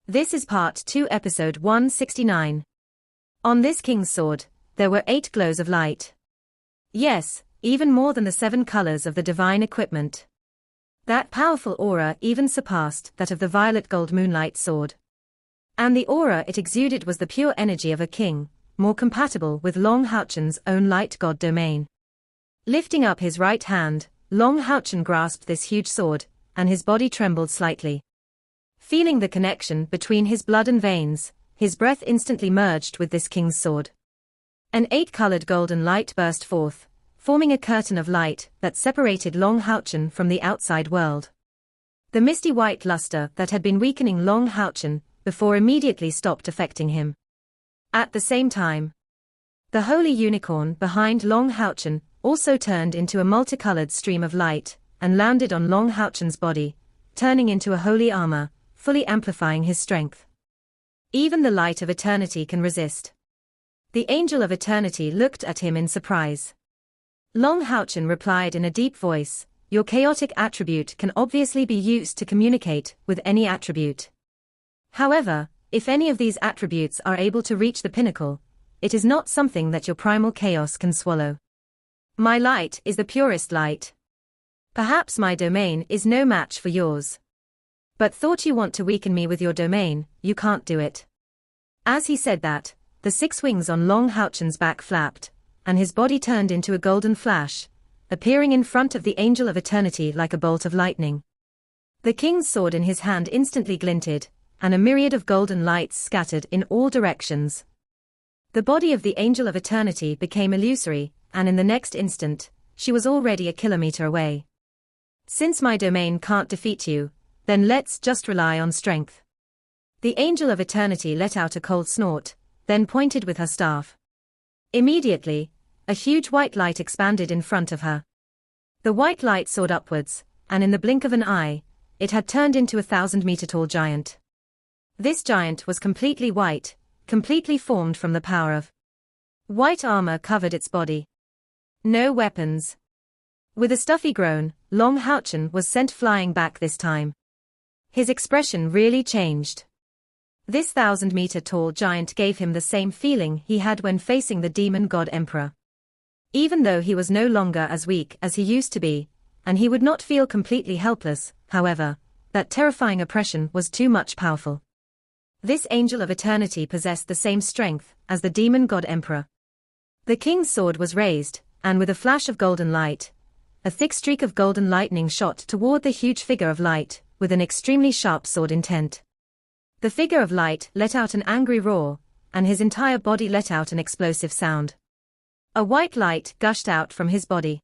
This is Part 2, Episode 169. On this king's sword, there were 8 glows of light. Yes, even more than the 7 colors of the divine equipment. That powerful aura even surpassed that of the violet gold moonlight sword. And the aura it exuded was the pure energy of a king, more compatible with Long Houchen's own light god domain. Lifting up his right hand, Long Houchen grasped this huge sword, and his body trembled slightly. Feeling the connection between his blood and veins, his breath instantly merged with this king's sword. An 8-colored golden light burst forth, forming a curtain of light that separated Long Houchen from the outside world. The misty white luster that had been weakening Long Houchen before immediately stopped affecting him. At the same time, the holy unicorn behind Long Houchen also turned into a multicolored stream of light and landed on Long Houchen's body, turning into a holy armor, fully amplifying his strength. Even the light of eternity can resist. The angel of eternity looked at him in surprise. Long Houchen replied in a deep voice, "Your chaotic attribute can obviously be used to communicate with any attribute. However, if any of these attributes are able to reach the pinnacle, it is not something that your primal chaos can swallow. My light is the purest light. Perhaps my domain is no match for yours. But thought you want to weaken me with your domain, you can't do it." As he said that, the 6 wings on Long Houchen's back flapped, and his body turned into a golden flash, appearing in front of the angel of eternity like a bolt of lightning. The king's sword in his hand instantly glinted, and a myriad of golden lights scattered in all directions. The body of the angel of eternity became illusory, and in the next instant, she was already a kilometer away. "Since my domain can't defeat you, then let's just rely on strength." The angel of eternity let out a cold snort, then pointed with her staff. Immediately, a huge white light expanded in front of her. The white light soared upwards, and in the blink of an eye, it had turned into a 1,000-meter-tall giant. This giant was completely white, completely formed from the power of white armor covered its body. No weapons. With a stuffy groan, Long Houchen was sent flying back this time. His expression really changed. This 1,000-meter-tall giant gave him the same feeling he had when facing the demon god emperor. Even though he was no longer as weak as he used to be, and he would not feel completely helpless, however, that terrifying oppression was too much powerful. This angel of eternity possessed the same strength as the demon god emperor. The king's sword was raised, and with a flash of golden light, a thick streak of golden lightning shot toward the huge figure of light, with an extremely sharp sword intent. The figure of light let out an angry roar, and his entire body let out an explosive sound. A white light gushed out from his body.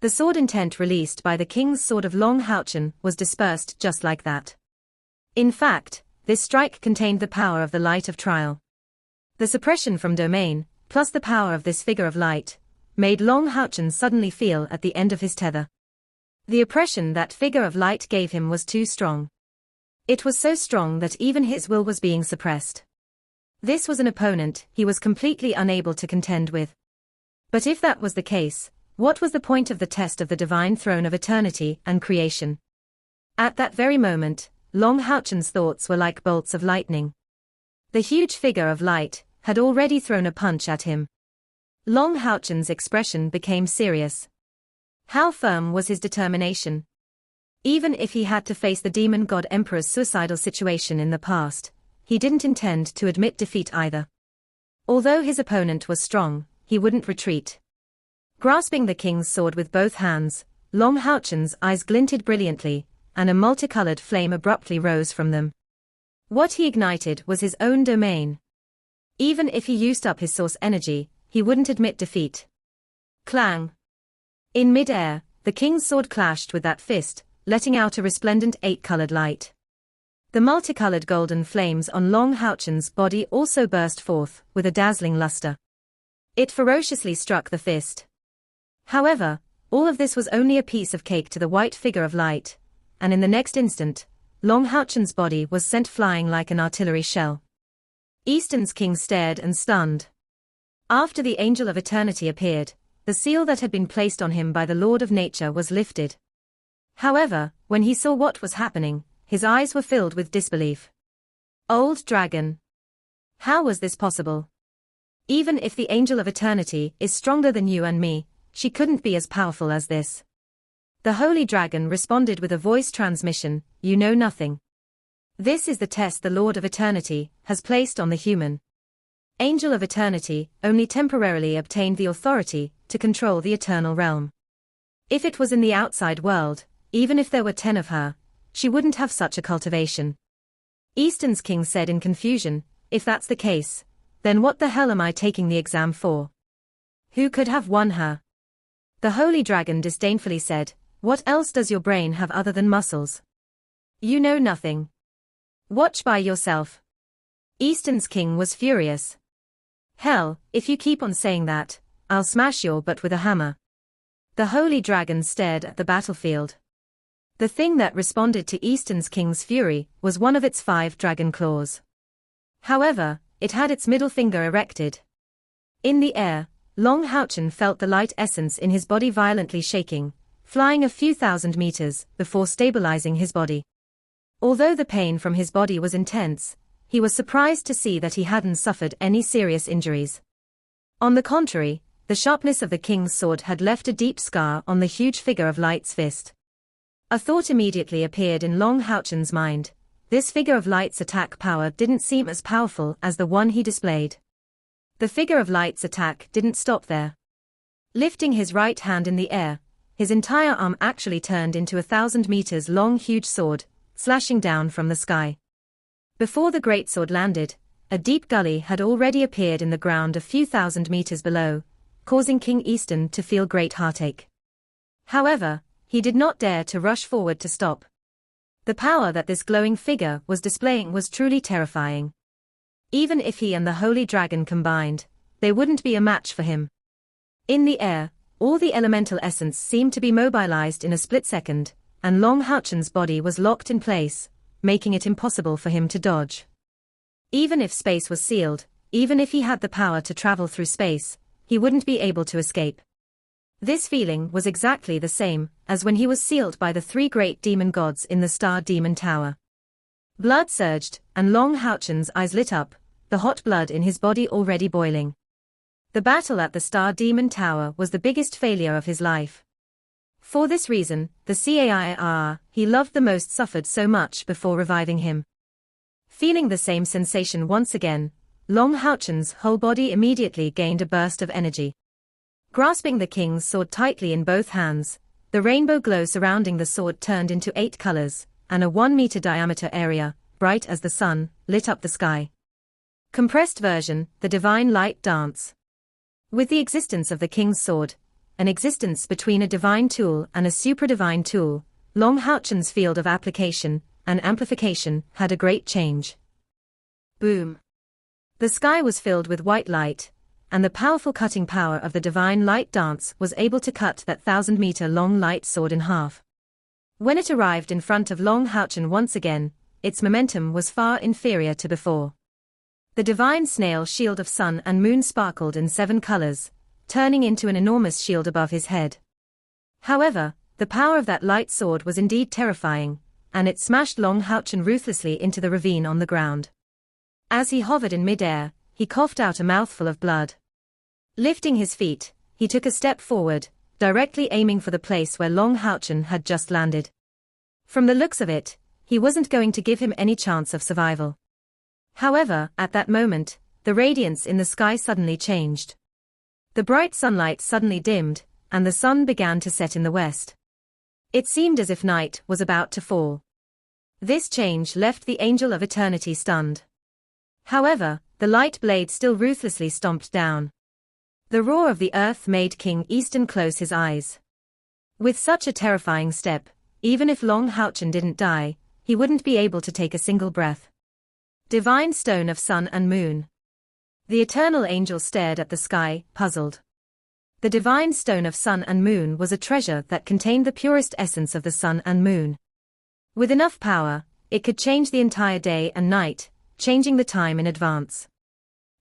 The sword intent released by the king's sword of Long Houchen was dispersed just like that. In fact, this strike contained the power of the light of trial. The suppression from domain, plus the power of this figure of light, made Long Houchen suddenly feel at the end of his tether. The oppression that figure of light gave him was too strong. It was so strong that even his will was being suppressed. This was an opponent he was completely unable to contend with. But if that was the case, what was the point of the test of the divine throne of eternity and creation? At that very moment, Long Houchen's thoughts were like bolts of lightning. The huge figure of light had already thrown a punch at him. Long Houchen's expression became serious. How firm was his determination? Even if he had to face the demon god emperor's suicidal situation in the past, he didn't intend to admit defeat either. Although his opponent was strong, he wouldn't retreat. Grasping the king's sword with both hands, Long Houchen's eyes glinted brilliantly, and a multicolored flame abruptly rose from them. What he ignited was his own domain. Even if he used up his source energy, he wouldn't admit defeat. Clang! In mid-air, the king's sword clashed with that fist, letting out a resplendent 8-colored light. The multicolored golden flames on Long Houchen's body also burst forth with a dazzling luster. It ferociously struck the fist. However, all of this was only a piece of cake to the white figure of light, and in the next instant, Long Houchen's body was sent flying like an artillery shell. Eastern's king stared and stunned. After the angel of eternity appeared, the seal that had been placed on him by the Lord of Nature was lifted. However, when he saw what was happening, his eyes were filled with disbelief. Old dragon. How was this possible? Even if the angel of eternity is stronger than you and me, she couldn't be as powerful as this. The holy dragon responded with a voice transmission, "You know nothing. This is the test the Lord of Eternity has placed on the human angel of eternity only temporarily obtained the authority to control the eternal realm. If it was in the outside world, even if there were 10 of her, she wouldn't have such a cultivation." Eastern's king said in confusion, "If that's the case, then what the hell am I taking the exam for? Who could have won her?" The holy dragon disdainfully said, "What else does your brain have other than muscles? You know nothing. Watch by yourself." Eastern's king was furious. "Hell, if you keep on saying that, I'll smash your butt with a hammer." The holy dragon stared at the battlefield. The thing that responded to Eastern's king's fury was one of its 5 dragon claws. However, it had its middle finger erected. In the air, Long Houchen felt the light essence in his body violently shaking, flying a few thousand meters before stabilizing his body. Although the pain from his body was intense, he was surprised to see that he hadn't suffered any serious injuries. On the contrary, the sharpness of the king's sword had left a deep scar on the huge figure of Light's fist. A thought immediately appeared in Long Houchen's mind. This figure of Light's attack power didn't seem as powerful as the one he displayed. The figure of Light's attack didn't stop there. Lifting his right hand in the air, his entire arm actually turned into 1,000 meters long huge sword, slashing down from the sky. Before the great sword landed, a deep gully had already appeared in the ground a few thousand meters below, causing King Eastern to feel great heartache. However, he did not dare to rush forward to stop. The power that this glowing figure was displaying was truly terrifying. Even if he and the holy dragon combined, they wouldn't be a match for him. In the air, all the elemental essence seemed to be mobilized in a split second, and Long Houchen's body was locked in place, making it impossible for him to dodge. Even if space was sealed, even if he had the power to travel through space, he wouldn't be able to escape. This feeling was exactly the same as when he was sealed by the 3 great demon gods in the Star Demon Tower. Blood surged, and Long Houchen's eyes lit up, the hot blood in his body already boiling. The battle at the Star Demon Tower was the biggest failure of his life. For this reason, the cair he loved the most suffered so much before reviving him. Feeling the same sensation once again, Long Houchen's whole body immediately gained a burst of energy. Grasping the king's sword tightly in both hands, the rainbow glow surrounding the sword turned into 8 colors, and a 1-meter diameter area, bright as the sun, lit up the sky. Compressed version, the divine light dance. With the existence of the king's sword, an existence between a divine tool and a supradivine tool, Long Houchen's field of application and amplification had a great change. Boom! The sky was filled with white light, and the powerful cutting power of the divine light dance was able to cut that 1,000-meter-long light sword in half. When it arrived in front of Long Houchen once again, its momentum was far inferior to before. The divine snail shield of sun and moon sparkled in 7 colors, turning into an enormous shield above his head. However, the power of that light sword was indeed terrifying, and it smashed Long Houchen ruthlessly into the ravine on the ground. As he hovered in mid-air, he coughed out a mouthful of blood. Lifting his feet, he took a step forward, directly aiming for the place where Long Houchen had just landed. From the looks of it, he wasn't going to give him any chance of survival. However, at that moment, the radiance in the sky suddenly changed. The bright sunlight suddenly dimmed, and the sun began to set in the west. It seemed as if night was about to fall. This change left the angel of eternity stunned. However, the light blade still ruthlessly stomped down. The roar of the earth made King Eastern close his eyes. With such a terrifying step, even if Long Houchen didn't die, he wouldn't be able to take a single breath. Divine Stone of Sun and Moon. The eternal angel stared at the sky, puzzled. The divine stone of sun and moon was a treasure that contained the purest essence of the sun and moon. With enough power, it could change the entire day and night, changing the time in advance.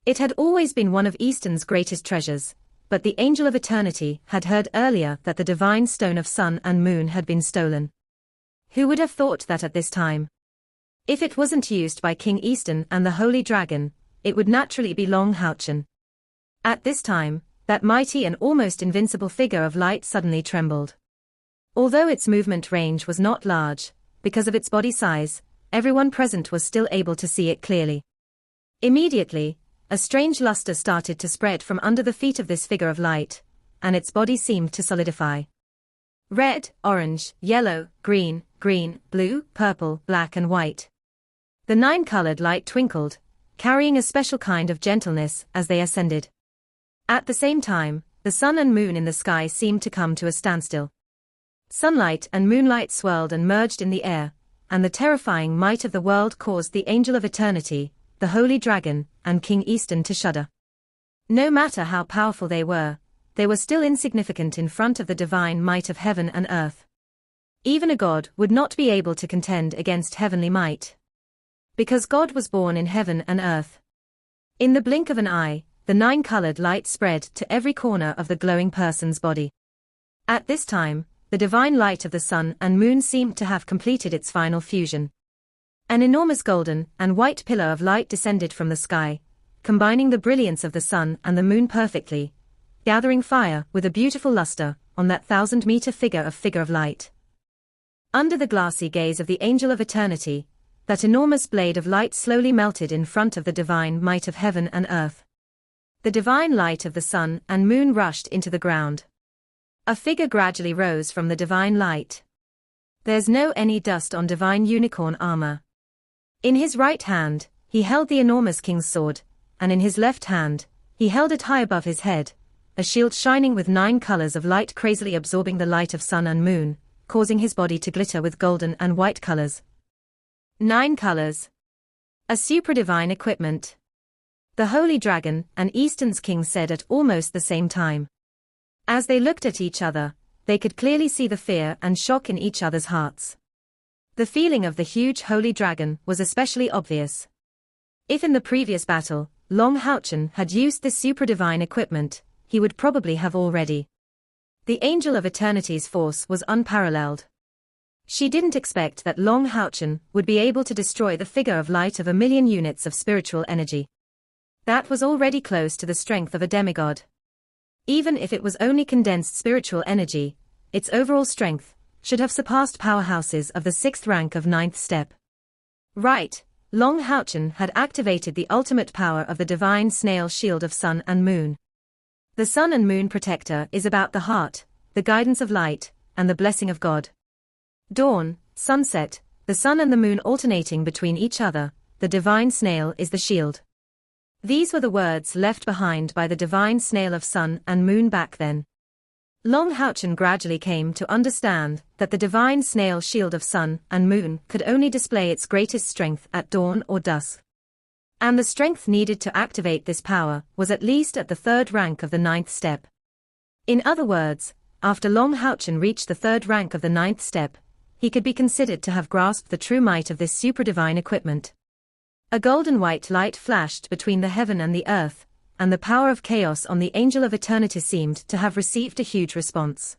It had always been one of Eastern's greatest treasures, but the Angel of Eternity had heard earlier that the divine stone of sun and moon had been stolen. Who would have thought that at this time? If it wasn't used by King Easton and the Holy Dragon, it would naturally be Long Houchen. At this time, that mighty and almost invincible figure of light suddenly trembled. Although its movement range was not large, because of its body size, everyone present was still able to see it clearly. Immediately, a strange luster started to spread from under the feet of this figure of light, and its body seemed to solidify. Red, orange, yellow, green, blue, purple, black and white. The 9-colored light twinkled, carrying a special kind of gentleness as they ascended. At the same time, the sun and moon in the sky seemed to come to a standstill. Sunlight and moonlight swirled and merged in the air, and the terrifying might of the world caused the Angel of Eternity, the Holy Dragon, and King Easton to shudder. No matter how powerful they were still insignificant in front of the divine might of heaven and earth. Even a god would not be able to contend against heavenly might. Because God was born in heaven and earth. In the blink of an eye, the 9-colored light spread to every corner of the glowing person's body. At this time, the divine light of the sun and moon seemed to have completed its final fusion. An enormous golden and white pillar of light descended from the sky, combining the brilliance of the sun and the moon perfectly, gathering fire with a beautiful luster on that 1,000-meter figure of light. Under the glassy gaze of the Angel of Eternity, that enormous blade of light slowly melted in front of the divine might of heaven and earth. The divine light of the sun and moon rushed into the ground. A figure gradually rose from the divine light. There's no any dust on divine unicorn armor. In his right hand, he held the enormous king's sword, and in his left hand, he held it high above his head, a shield shining with 9 colors of light crazily absorbing the light of sun and moon, causing his body to glitter with golden and white colors. 9 colors. A supradivine equipment. The Holy Dragon and Easton's king said at almost the same time. As they looked at each other, they could clearly see the fear and shock in each other's hearts. The feeling of the huge Holy Dragon was especially obvious. If in the previous battle, Long Houchen had used this supradivine equipment, he would probably have already. The Angel of Eternity's force was unparalleled. She didn't expect that Long Houchen would be able to destroy the figure of light of 1,000,000 units of spiritual energy. That was already close to the strength of a demigod. Even if it was only condensed spiritual energy, its overall strength should have surpassed powerhouses of the 6th rank of 9th step. Right, Long Houchen had activated the ultimate power of the divine snail shield of sun and moon. The sun and moon protector is about the heart, the guidance of light, and the blessing of God. Dawn, sunset, the sun and the moon alternating between each other, the divine snail is the shield. These were the words left behind by the divine snail of sun and moon back then. Long Houchen gradually came to understand that the divine snail shield of sun and moon could only display its greatest strength at dawn or dusk. And the strength needed to activate this power was at least at the 3rd rank of the 9th step. In other words, after Long Houchen reached the 3rd rank of the 9th step, he could be considered to have grasped the true might of this supradivine equipment. A golden white light flashed between the heaven and the earth, and the power of chaos on the Angel of Eternity seemed to have received a huge response.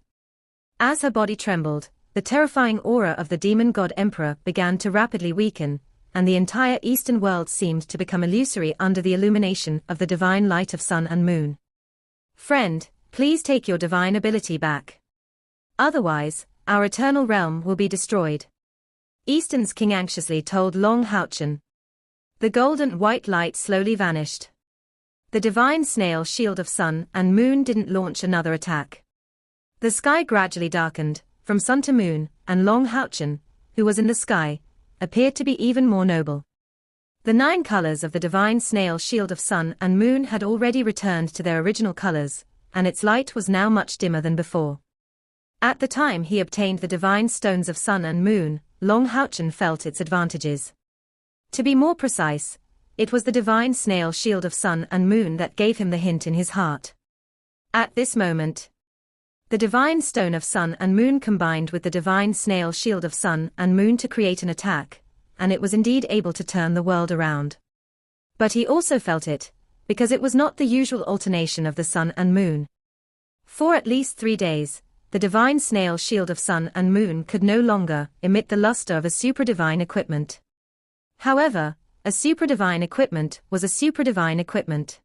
As her body trembled, the terrifying aura of the demon god emperor began to rapidly weaken, and the entire eastern world seemed to become illusory under the illumination of the divine light of sun and moon. Friend, please take your divine ability back. Otherwise, our eternal realm will be destroyed. Easton's king anxiously told Long Houchen. The golden white light slowly vanished. The divine snail shield of sun and moon didn't launch another attack. The sky gradually darkened, from sun to moon, and Long Houchen, who was in the sky, appeared to be even more noble. The 9 colors of the divine snail shield of sun and moon had already returned to their original colors, and its light was now much dimmer than before. At the time he obtained the divine stones of sun and moon, Long Houchen felt its advantages. To be more precise, it was the divine snail shield of sun and moon that gave him the hint in his heart. At this moment, the divine stone of sun and moon combined with the divine snail shield of sun and moon to create an attack, and it was indeed able to turn the world around. But he also felt it, because it was not the usual alternation of the sun and moon. For at least 3 days, the divine snail shield of sun and moon could no longer emit the luster of a supradivine equipment. However, a supradivine equipment was a supradivine equipment.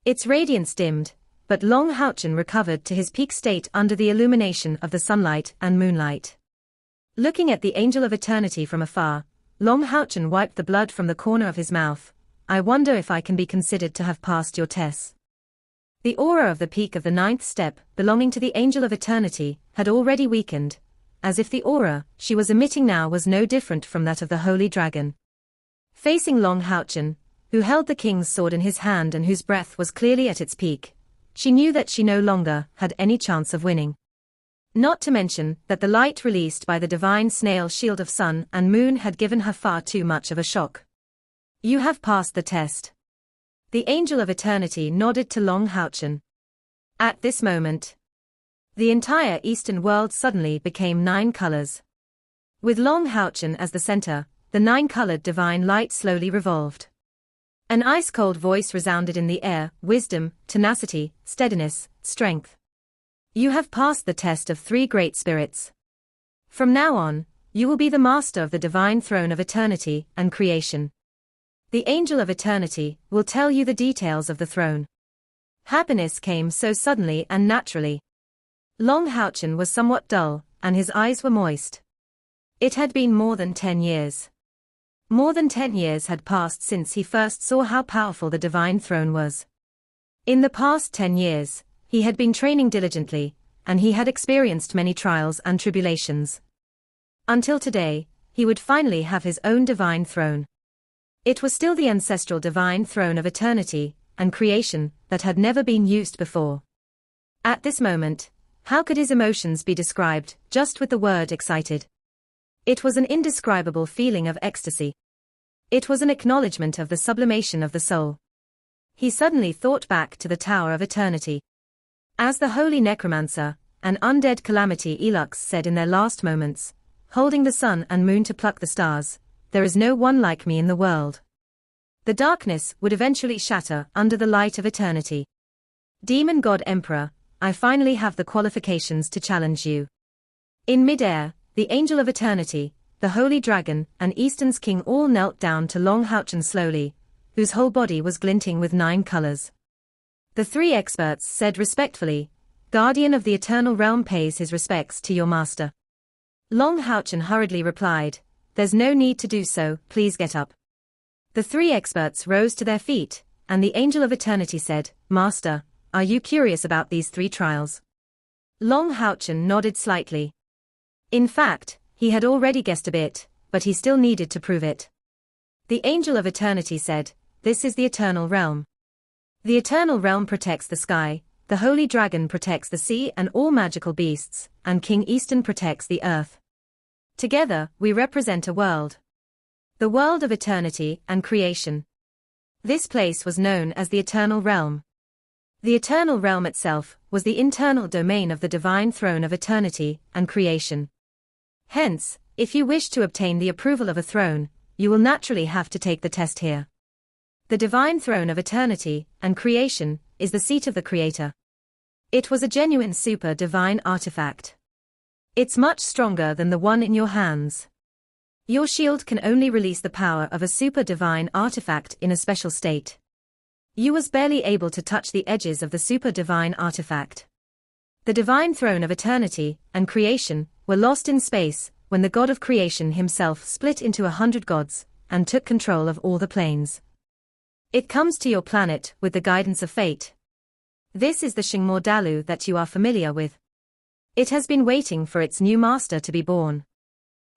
Its radiance dimmed, but Long Houchen recovered to his peak state under the illumination of the sunlight and moonlight. Looking at the Angel of Eternity from afar, Long Houchen wiped the blood from the corner of his mouth. I wonder if I can be considered to have passed your test. The aura of the peak of the 9th step, belonging to the Angel of Eternity, had already weakened, as if the aura she was emitting now was no different from that of the Holy Dragon. Facing Long Houchen, who held the king's sword in his hand and whose breath was clearly at its peak, she knew that she no longer had any chance of winning. Not to mention that the light released by the divine snail shield of sun and moon had given her far too much of a shock. You have passed the test. The Angel of Eternity nodded to Long Houchen. At this moment, the entire eastern world suddenly became 9 colors. With Long Houchen as the center, the 9-colored divine light slowly revolved. An ice-cold voice resounded in the air: wisdom, tenacity, steadiness, strength. You have passed the test of 3 great spirits. From now on, you will be the master of the divine throne of eternity and creation. The Angel of Eternity will tell you the details of the throne. Happiness came so suddenly and naturally. Long Houchen was somewhat dull, and his eyes were moist. It had been more than 10 years. More than 10 years had passed since he first saw how powerful the divine throne was. In the past 10 years, he had been training diligently, and he had experienced many trials and tribulations. Until today, he would finally have his own divine throne. It was still the ancestral divine throne of eternity and creation that had never been used before. At this moment, how could his emotions be described just with the word excited? It was an indescribable feeling of ecstasy. It was an acknowledgement of the sublimation of the soul. He suddenly thought back to the Tower of Eternity. As the holy necromancer, an undead calamity Elux said in their last moments, holding the sun and moon to pluck the stars, there is no one like me in the world. The darkness would eventually shatter under the light of eternity. Demon God Emperor, I finally have the qualifications to challenge you. In mid-air, the Angel of Eternity, the Holy Dragon, and Eastern's King all knelt down to Long Houchen slowly, whose whole body was glinting with 9 colors. The 3 experts said respectfully, Guardian of the Eternal Realm pays his respects to your master. Long Houchen hurriedly replied, there's no need to do so, please get up. The 3 experts rose to their feet, and the Angel of Eternity said, Master, are you curious about these 3 trials? Long Houchen nodded slightly. In fact, he had already guessed a bit, but he still needed to prove it. The Angel of Eternity said, this is the Eternal Realm. The Eternal Realm protects the sky, the Holy Dragon protects the sea and all magical beasts, and King Eastern protects the earth. Together, we represent a world. The world of eternity and creation. This place was known as the Eternal Realm. The Eternal Realm itself was the internal domain of the divine throne of eternity and creation. Hence, if you wish to obtain the approval of a throne, you will naturally have to take the test here. The divine throne of eternity and creation is the seat of the Creator. It was a genuine super-divine artifact. It's much stronger than the one in your hands. Your shield can only release the power of a super-divine artifact in a special state. You was barely able to touch the edges of the super-divine artifact. The divine throne of eternity and creation were lost in space when the God of creation himself split into 100 gods and took control of all the planes. It comes to your planet with the guidance of fate. This is the Shingmor Dalu that you are familiar with. It has been waiting for its new master to be born.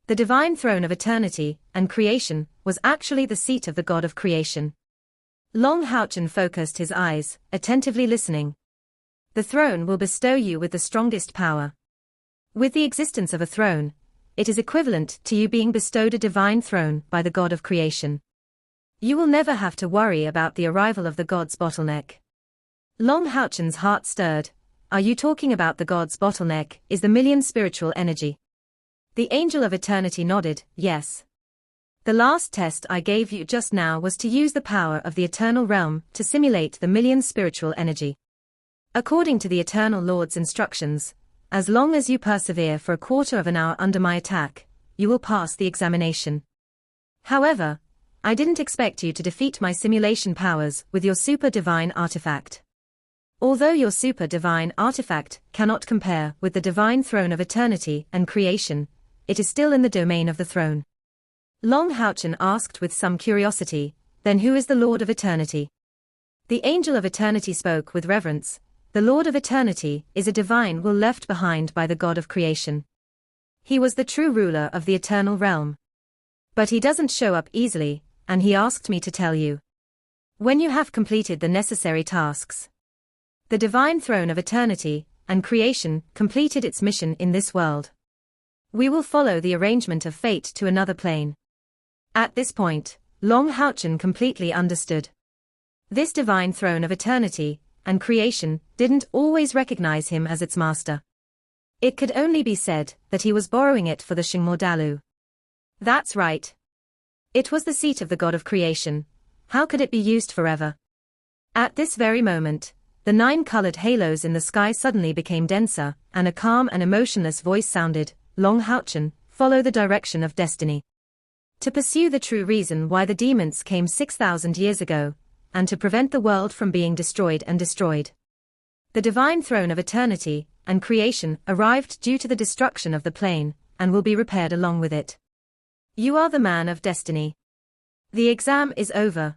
The divine throne of eternity and creation was actually the seat of the God of creation. Long Houchen focused his eyes, attentively listening. The throne will bestow you with the strongest power. With the existence of a throne, it is equivalent to you being bestowed a divine throne by the God of creation. You will never have to worry about the arrival of the God's bottleneck. Long Houchen's heart stirred. Are you talking about the God's bottleneck? Is the million spiritual energy? The Angel of Eternity nodded, yes. The last test I gave you just now was to use the power of the Eternal Realm to simulate the million spiritual energy. According to the Eternal Lord's instructions, as long as you persevere for a quarter of an hour under my attack, you will pass the examination. However, I didn't expect you to defeat my simulation powers with your super divine artifact. Although your super divine artifact cannot compare with the divine throne of eternity and creation, it is still in the domain of the throne. Long Houchen asked with some curiosity, then who is the Lord of Eternity? The Angel of Eternity spoke with reverence. The Lord of Eternity is a divine will left behind by the God of creation. He was the true ruler of the eternal realm. But he doesn't show up easily, and he asked me to tell you. When you have completed the necessary tasks. The divine throne of eternity and creation completed its mission in this world. We will follow the arrangement of fate to another plane. At this point, Long Houchen completely understood. This divine throne of eternity and creation didn't always recognize him as its master. It could only be said that he was borrowing it for the Shingmordalu. That's right. It was the seat of the god of creation. How could it be used forever? At this very moment, the 9-colored halos in the sky suddenly became denser, and a calm and emotionless voice sounded, Long Houchen, follow the direction of destiny. To pursue the true reason why the demons came 6,000 years ago, and to prevent the world from being destroyed and destroyed. The divine throne of eternity and creation arrived due to the destruction of the plane, and will be repaired along with it. You are the man of destiny. The exam is over.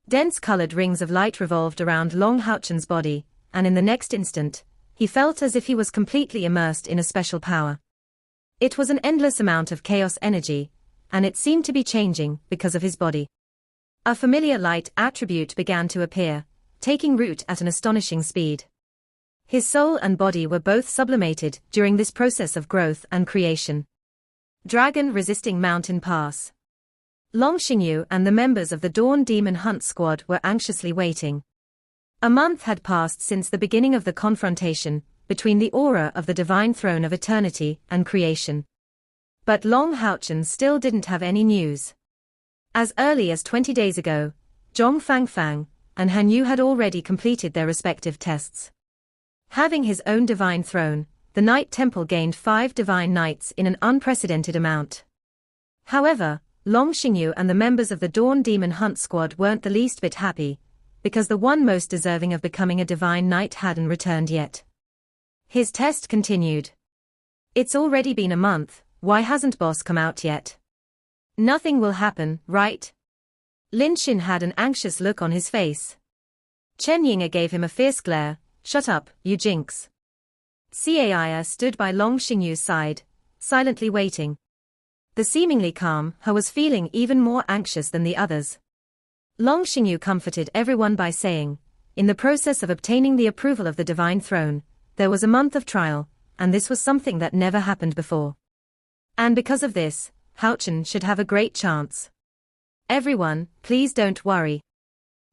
Dense colored rings of light revolved around Long Houchen's body, and in the next instant, he felt as if he was completely immersed in a special power. It was an endless amount of chaos energy, and it seemed to be changing because of his body. A familiar light attribute began to appear, taking root at an astonishing speed. His soul and body were both sublimated during this process of growth and creation. Dragon resisting mountain pass. Long Xingyu and the members of the Dawn Demon Hunt Squad were anxiously waiting. A month had passed since the beginning of the confrontation between the aura of the divine throne of eternity and creation. But Long Houchen still didn't have any news. As early as 20 days ago, Zhong Fangfang and Han Yu had already completed their respective tests. Having his own divine throne, the Night Temple gained 5 divine knights in an unprecedented amount. However, Long Xingyu and the members of the Dawn Demon Hunt Squad weren't the least bit happy, because the one most deserving of becoming a divine knight hadn't returned yet. His test continued. It's already been a month, why hasn't boss come out yet? Nothing will happen, right? Lin Xin had an anxious look on his face. Chen Yinga gave him a fierce glare, shut up, you jinx. Caia stood by Long Xingyu's side, silently waiting. The seemingly calm He was feeling even more anxious than the others. Long Xingyu comforted everyone by saying, in the process of obtaining the approval of the divine throne, there was a month of trial, and this was something that never happened before. And because of this, Houchen should have a great chance. Everyone, please don't worry.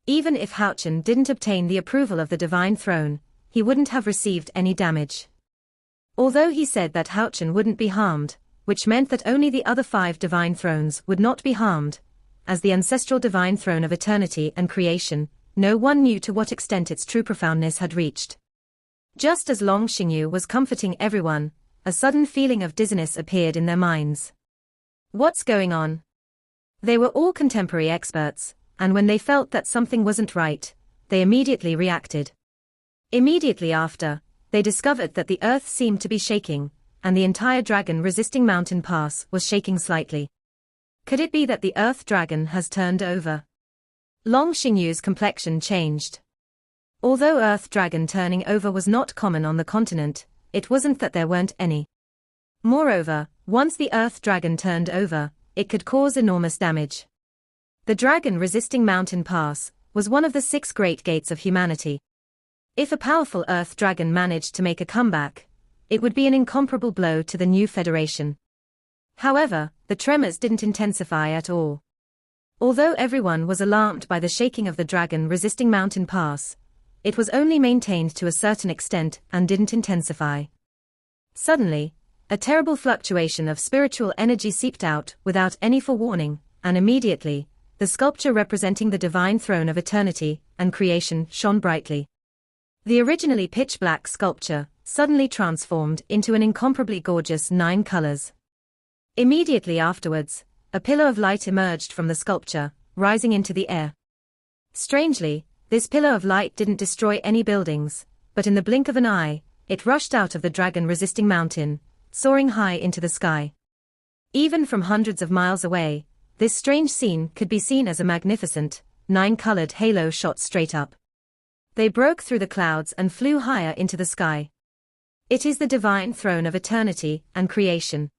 Even if Houchen didn't obtain the approval of the divine throne, he wouldn't have received any damage. Although he said that Houchen wouldn't be harmed, which meant that only the other 5 divine thrones would not be harmed, as the ancestral divine throne of eternity and creation, no one knew to what extent its true profoundness had reached. Just as Long Xingyu was comforting everyone, a sudden feeling of dizziness appeared in their minds. What's going on? They were all contemporary experts, and when they felt that something wasn't right, they immediately reacted. Immediately after, they discovered that the earth seemed to be shaking, and the entire dragon-resisting mountain pass was shaking slightly. Could it be that the earth dragon has turned over? Long Xingyu's complexion changed. Although earth dragon turning over was not common on the continent, it wasn't that there weren't any. Moreover, once the earth dragon turned over, it could cause enormous damage. The dragon-resisting mountain pass was one of the 6 great gates of humanity. If a powerful earth dragon managed to make a comeback, it would be an incomparable blow to the new federation. However, the tremors didn't intensify at all. Although everyone was alarmed by the shaking of the dragon-resisting mountain pass, it was only maintained to a certain extent and didn't intensify. Suddenly, a terrible fluctuation of spiritual energy seeped out without any forewarning, and immediately, the sculpture representing the divine throne of eternity and creation shone brightly. The originally pitch-black sculpture suddenly transformed into an incomparably gorgeous 9 colors. Immediately afterwards, a pillar of light emerged from the sculpture, rising into the air. Strangely, this pillar of light didn't destroy any buildings, but in the blink of an eye, it rushed out of the dragon-resisting mountain, soaring high into the sky. Even from hundreds of miles away, this strange scene could be seen as a magnificent, nine-colored halo shot straight up. They broke through the clouds and flew higher into the sky. It is the divine throne of eternity and creation.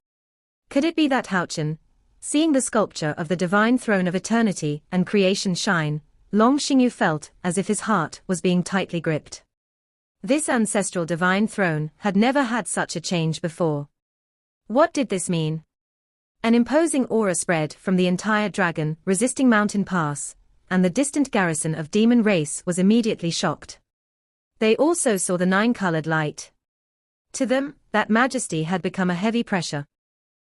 Could it be that Houchen, seeing the sculpture of the divine throne of eternity and creation shine, Long Xingyu felt as if his heart was being tightly gripped. This ancestral divine throne had never had such a change before. What did this mean? An imposing aura spread from the entire dragon-resisting mountain pass, and the distant garrison of demon race was immediately shocked. They also saw the nine-colored light. To them, that majesty had become a heavy pressure.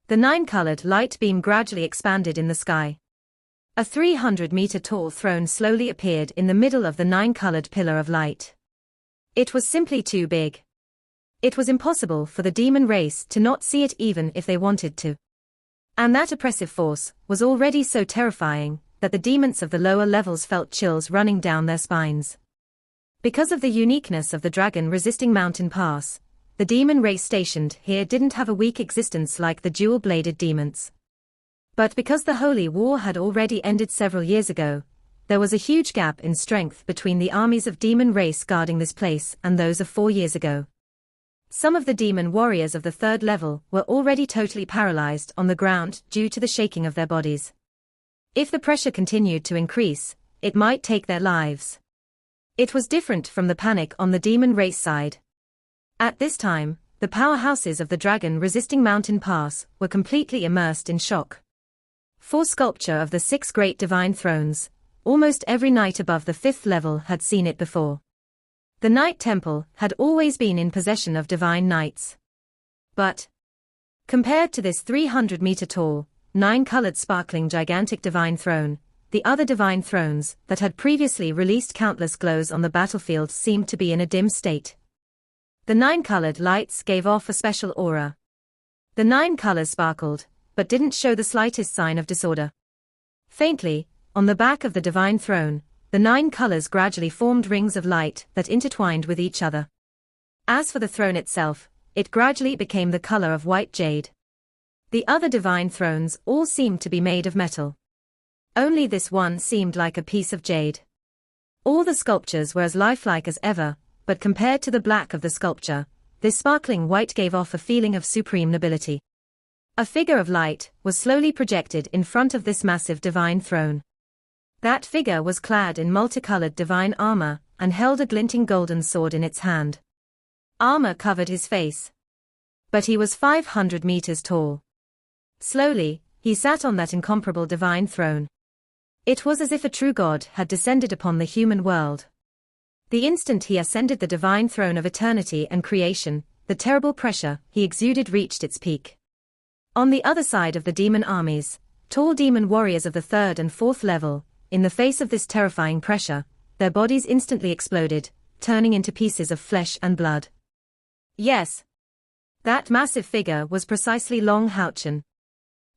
The nine-colored light beam gradually expanded in the sky. A 300-meter-tall throne slowly appeared in the middle of the nine-colored pillar of light. It was simply too big. It was impossible for the demon race to not see it even if they wanted to. And that oppressive force was already so terrifying that the demons of the lower levels felt chills running down their spines. Because of the uniqueness of the dragon-resisting mountain pass, the demon race stationed here didn't have a weak existence like the dual-bladed demons. But because the Holy War had already ended several years ago, there was a huge gap in strength between the armies of demon race guarding this place and those of 4 years ago. Some of the demon warriors of the third level were already totally paralyzed on the ground due to the shaking of their bodies. If the pressure continued to increase, it might take their lives. It was different from the panic on the demon race side. At this time, the powerhouses of the dragon-resisting mountain pass were completely immersed in shock. For sculpture of the 6 great divine thrones, almost every knight above the 5th level had seen it before. The Knight Temple had always been in possession of divine knights. But, compared to this 300-meter-tall, 9-colored sparkling gigantic divine throne, the other divine thrones that had previously released countless glows on the battlefield seemed to be in a dim state. The 9-colored lights gave off a special aura. The 9 colors sparkled, but didn't show the slightest sign of disorder. Faintly, on the back of the divine throne, the 9 colors gradually formed rings of light that intertwined with each other. As for the throne itself, it gradually became the color of white jade. The other divine thrones all seemed to be made of metal. Only this one seemed like a piece of jade. All the sculptures were as lifelike as ever, but compared to the black of the sculpture, this sparkling white gave off a feeling of supreme nobility. A figure of light was slowly projected in front of this massive divine throne. That figure was clad in multicolored divine armor and held a glinting golden sword in its hand. Armor covered his face. But he was 500 meters tall. Slowly, he sat on that incomparable divine throne. It was as if a true god had descended upon the human world. The instant he ascended the divine throne of eternity and creation, the terrible pressure he exuded reached its peak. On the other side of the demon armies, tall demon warriors of the 3rd and 4th level, in the face of this terrifying pressure, their bodies instantly exploded, turning into pieces of flesh and blood. Yes. That massive figure was precisely Long Houchen.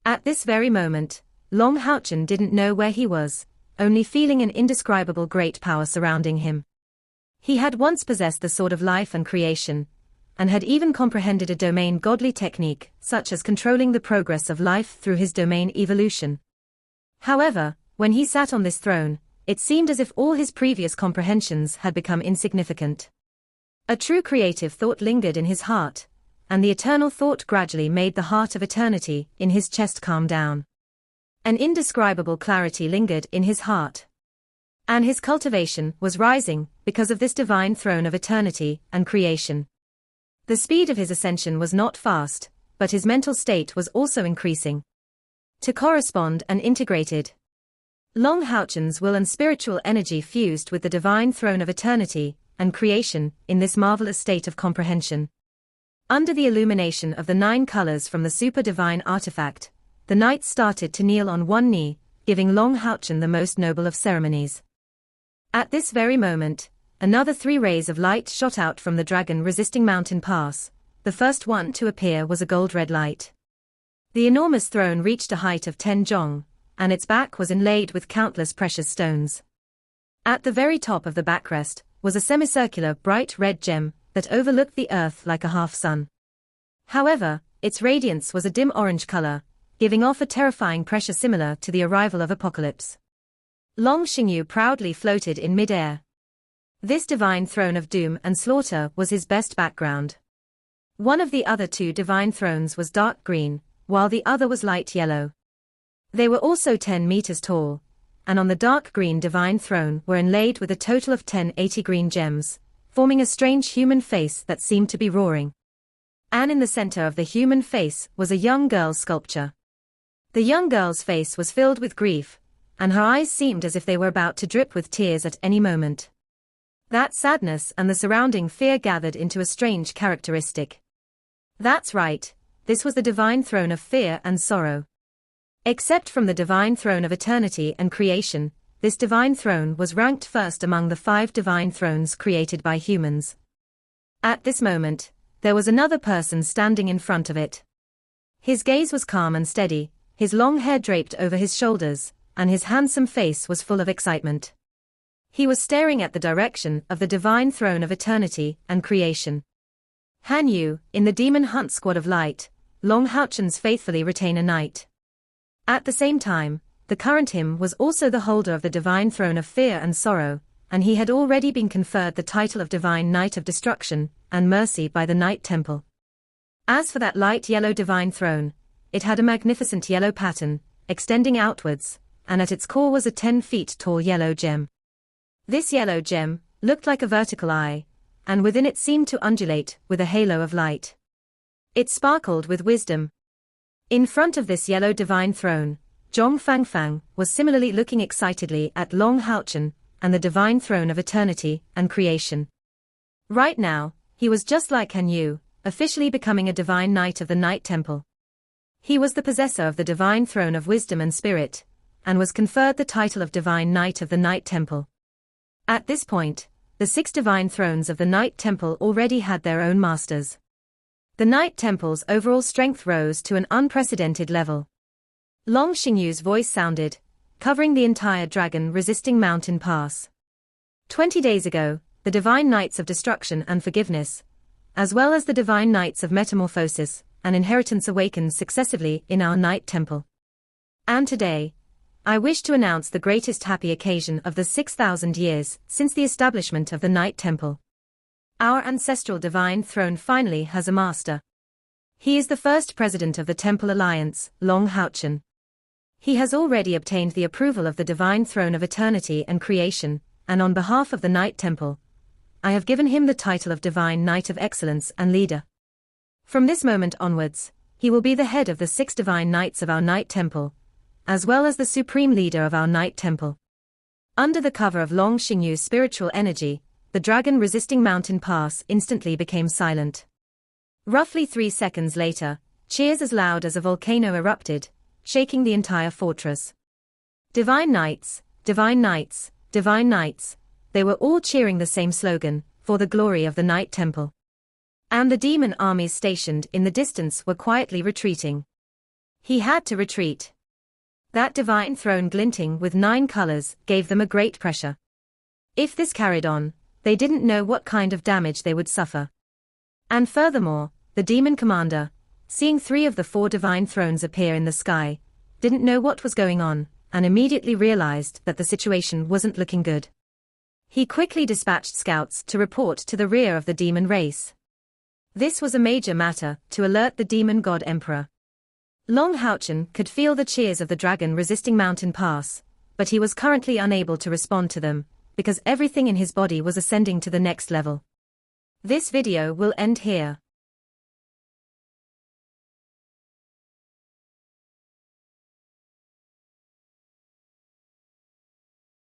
At this very moment, Long Houchen didn't know where he was, only feeling an indescribable great power surrounding him. He had once possessed the sword of life and creation, and had even comprehended a domain godly technique, such as controlling the progress of life through his domain evolution. However, when he sat on this throne, it seemed as if all his previous comprehensions had become insignificant. A true creative thought lingered in his heart, and the eternal thought gradually made the heart of eternity in his chest calm down. An indescribable clarity lingered in his heart. And his cultivation was rising because of this divine throne of eternity and creation. The speed of his ascension was not fast, but his mental state was also increasing. To correspond and integrated. Long Houchen's will and spiritual energy fused with the divine throne of eternity and creation in this marvelous state of comprehension. Under the illumination of the 9 colors from the super-divine artifact, the knights started to kneel on one knee, giving Long Houchen the most noble of ceremonies. At this very moment, another 3 rays of light shot out from the dragon-resisting mountain pass. The first one to appear was a gold-red light. The enormous throne reached a height of 10 jong, and its back was inlaid with countless precious stones. At the very top of the backrest was a semicircular bright red gem that overlooked the earth like a half-sun. However, its radiance was a dim orange color, giving off a terrifying pressure similar to the arrival of apocalypse. Long Xingyu proudly floated in mid-air. This divine throne of doom and slaughter was his best background. One of the other two divine thrones was dark green, while the other was light yellow. They were also 10 meters tall, and on the dark green divine throne were inlaid with a total of 10 80 green gems, forming a strange human face that seemed to be roaring. And in the center of the human face was a young girl's sculpture. The young girl's face was filled with grief, and her eyes seemed as if they were about to drip with tears at any moment. That sadness and the surrounding fear gathered into a strange characteristic. That's right, this was the divine throne of fear and sorrow. Except from the divine throne of eternity and creation, this divine throne was ranked first among the 5 divine thrones created by humans. At this moment, there was another person standing in front of it. His gaze was calm and steady, his long hair draped over his shoulders, and his handsome face was full of excitement. He was staring at the direction of the divine throne of eternity and creation. Han Yu, in the demon hunt squad of light, Long Haochen's faithfully retainer knight. At the same time, the current him was also the holder of the divine throne of fear and sorrow, and he had already been conferred the title of Divine Knight of Destruction and Mercy by the Night Temple. As for that light yellow divine throne, it had a magnificent yellow pattern, extending outwards, and at its core was a 10 feet tall yellow gem. This yellow gem looked like a vertical eye, and within it seemed to undulate with a halo of light. It sparkled with wisdom. In front of this yellow divine throne, Zhong Fangfang was similarly looking excitedly at Long Haochen and the divine throne of eternity and creation. Right now, he was just like Han Yu, officially becoming a divine knight of the Night Temple. He was the possessor of the divine throne of wisdom and spirit, and was conferred the title of Divine Knight of the Night Temple. At this point, the 6 divine thrones of the Night Temple already had their own masters. The Night Temple's overall strength rose to an unprecedented level. Long Xingyu's voice sounded, covering the entire dragon-resisting mountain pass. 20 days ago, the Divine Knights of Destruction and Forgiveness, as well as the Divine Knights of Metamorphosis and Inheritance awakened successively in our Night Temple. And today, I wish to announce the greatest happy occasion of the 6,000 years since the establishment of the Night Temple. Our ancestral divine throne finally has a master. He is the first president of the Temple Alliance, Long Haochen. He has already obtained the approval of the divine throne of eternity and creation, and on behalf of the Night Temple, I have given him the title of Divine Knight of Excellence and Leader. From this moment onwards, he will be the head of the 6 divine knights of our Night Temple, as well as the supreme leader of our Night Temple. Under the cover of Long Xingyu's spiritual energy, the dragon-resisting mountain pass instantly became silent. Roughly 3 seconds later, cheers as loud as a volcano erupted, shaking the entire fortress. Divine Knights, Divine Knights, Divine Knights, they were all cheering the same slogan, for the glory of the Night Temple. And the demon armies stationed in the distance were quietly retreating. He had to retreat. That divine throne glinting with 9 colors gave them a great pressure. If this carried on, they didn't know what kind of damage they would suffer. And furthermore, the demon commander, seeing 3 of the 4 divine thrones appear in the sky, didn't know what was going on, and immediately realized that the situation wasn't looking good. He quickly dispatched scouts to report to the rear of the demon race. This was a major matter to alert the demon god emperor. Long Haochen could feel the cheers of the dragon-resisting mountain pass, but he was currently unable to respond to them, because everything in his body was ascending to the next level. This video will end here.